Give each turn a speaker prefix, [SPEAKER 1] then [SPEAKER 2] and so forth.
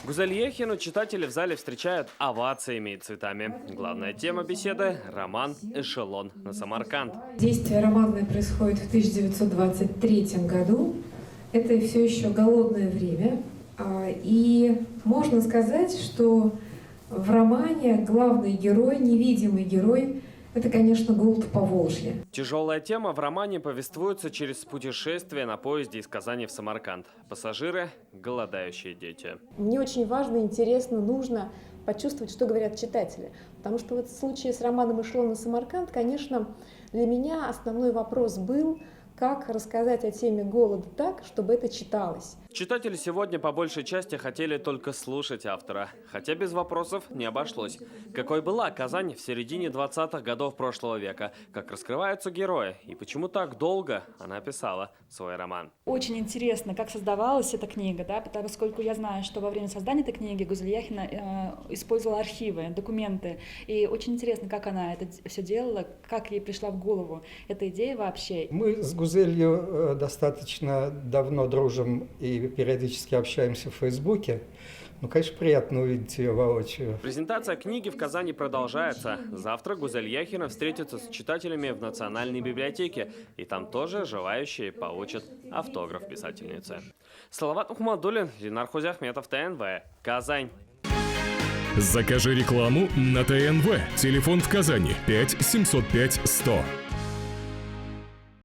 [SPEAKER 1] Гузель Яхину читатели в зале встречают овациями и цветами. Главная тема беседы – роман «Эшелон на Самарканд».
[SPEAKER 2] Действие романа происходит в 1923 году. Это все еще голодное время. И можно сказать, что в романе главный герой, невидимый герой – это, конечно, голод в Поволжье.
[SPEAKER 1] Тяжелая тема в романе повествуется через путешествие на поезде из Казани в Самарканд. Пассажиры – голодающие дети.
[SPEAKER 3] Мне очень важно, интересно, нужно почувствовать, что говорят читатели. Потому что вот в случае с романом «Эшелон на Самарканд», конечно, для меня основной вопрос был, как рассказать о теме голода так, чтобы это читалось.
[SPEAKER 1] Читатели сегодня по большей части хотели только слушать автора, хотя без вопросов не обошлось. Какой была Казань в середине 20-х годов прошлого века, как раскрываются герои и почему так долго она писала свой роман.
[SPEAKER 4] Очень интересно, как создавалась эта книга, да, поскольку я знаю, что во время создания этой книги Гузель Яхина использовала архивы, документы. И очень интересно, как она это все делала, как ей пришла в голову эта идея вообще.
[SPEAKER 5] Мы с Гузелью достаточно давно дружим и периодически общаемся в Фейсбуке. Ну, конечно, приятно увидеть ее воочию.
[SPEAKER 1] Презентация книги в Казани продолжается. Завтра Гузель Яхина встретится с читателями в Национальной библиотеке. И там тоже желающие получат автограф писательницы. Салават Ухмадуллин, Ленар Хузяхметов, ТНВ, Казань.
[SPEAKER 6] Закажи рекламу на ТНВ. Телефон в Казани 5 705 100.